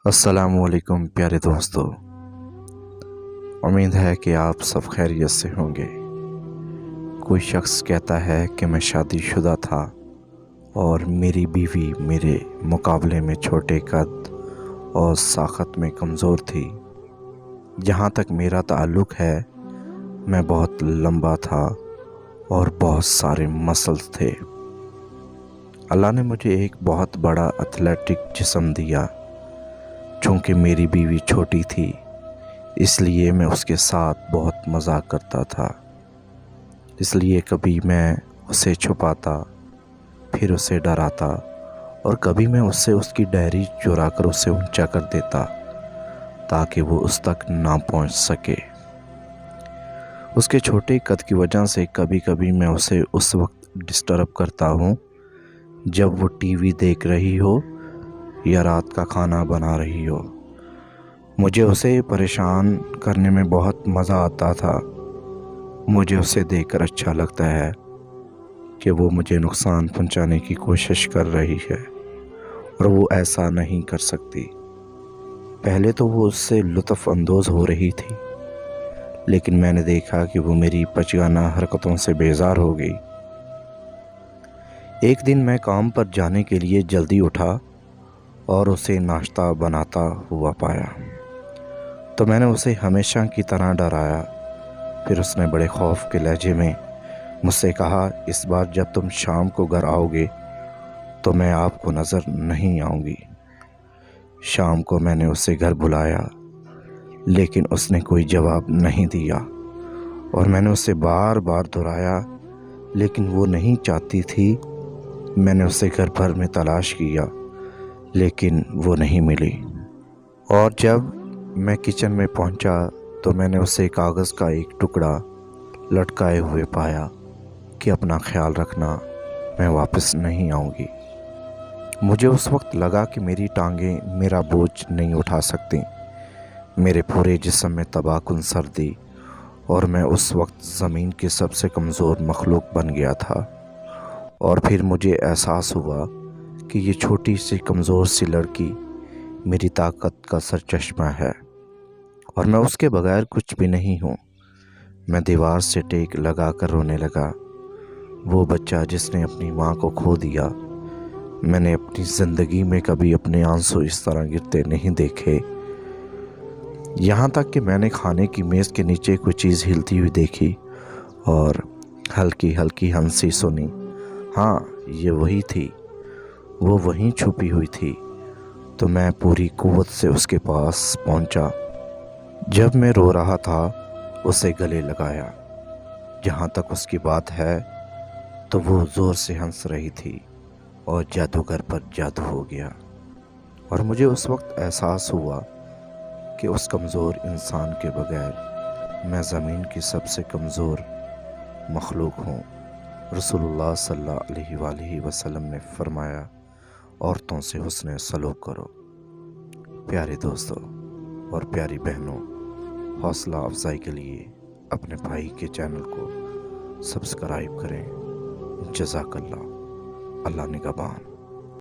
अस्सलामुअलैकुम प्यारे दोस्तों। उम्मीद है कि आप सब खैरियत से होंगे। कोई शख्स कहता है कि मैं शादीशुदा था और मेरी बीवी मेरे मुकाबले में छोटे कद और साख़त में कमज़ोर थी। जहाँ तक मेरा ताल्लुक़ है, मैं बहुत लंबा था और बहुत सारे मसल्स थे। अल्लाह ने मुझे एक बहुत बड़ा एथलेटिक जिस्म दिया। चूँकि मेरी बीवी छोटी थी, इसलिए मैं उसके साथ बहुत मजाक करता था। इसलिए कभी मैं उसे छुपाता, फिर उसे डराता, और कभी मैं उससे उसकी डायरी चुरा कर उसे ऊंचा कर देता ताकि वो उस तक ना पहुंच सके। उसके छोटे कद की वजह से कभी कभी मैं उसे उस वक्त डिस्टर्ब करता हूँ जब वो टीवी देख रही हो या रात का खाना बना रही हो। मुझे उसे परेशान करने में बहुत मज़ा आता था। मुझे उसे देखकर अच्छा लगता है कि वो मुझे नुकसान पहुंचाने की कोशिश कर रही है और वो ऐसा नहीं कर सकती। पहले तो वो उससे लुत्फ़ अंदोज़ हो रही थी, लेकिन मैंने देखा कि वो मेरी बचगाना हरकतों से बेजार हो गई। एक दिन मैं काम पर जाने के लिए जल्दी उठा और उसे नाश्ता बनाता हुआ पाया, तो मैंने उसे हमेशा की तरह डराया। फिर उसने बड़े खौफ के लहजे में मुझसे कहा, इस बार जब तुम शाम को घर आओगे तो मैं आपको नज़र नहीं आऊँगी। शाम को मैंने उसे घर बुलाया, लेकिन उसने कोई जवाब नहीं दिया और मैंने उसे बार बार दोहराया, लेकिन वो नहीं चाहती थी। मैंने उसे घर भर में तलाश किया, लेकिन वो नहीं मिली। और जब मैं किचन में पहुंचा तो मैंने उसे कागज़ का एक टुकड़ा लटकाए हुए पाया कि अपना ख्याल रखना, मैं वापस नहीं आऊँगी। मुझे उस वक्त लगा कि मेरी टांगें मेरा बोझ नहीं उठा सकती। मेरे पूरे जिस्म में तबाहकुन सर्दी, और मैं उस वक्त ज़मीन की सबसे कमज़ोर मखलूक बन गया था। और फिर मुझे एहसास हुआ कि ये छोटी सी कमज़ोर सी लड़की मेरी ताकत का सरचश्मा है और मैं उसके बगैर कुछ भी नहीं हूँ। मैं दीवार से टेक लगा कर रोने लगा। वो बच्चा जिसने अपनी माँ को खो दिया। मैंने अपनी ज़िंदगी में कभी अपने आंसू इस तरह गिरते नहीं देखे। यहाँ तक कि मैंने खाने की मेज़ के नीचे कोई चीज़ हिलती हुई देखी और हल्की हल्की हंसी सुनी। हाँ, ये वही थी, वो वहीं छुपी हुई थी। तो मैं पूरी कुव्वत से उसके पास पहुंचा। जब मैं रो रहा था, उसे गले लगाया। जहाँ तक उसकी बात है, तो वो ज़ोर से हंस रही थी और जादूगर पर जादू हो गया। और मुझे उस वक्त एहसास हुआ कि उस कमज़ोर इंसान के बगैर मैं ज़मीन की सबसे कमज़ोर मखलूक हूँ। रसूलुल्लाह सल्लल्लाहु अलैहि वसल्लम ने फरमाया, औरतों से हुस्न सलूक करो। प्यारे दोस्तों और प्यारी बहनों, हौसला अफजाई के लिए अपने भाई के चैनल को सब्सक्राइब करें। जज़ाकल्लाह। अल्लाह निगहबान।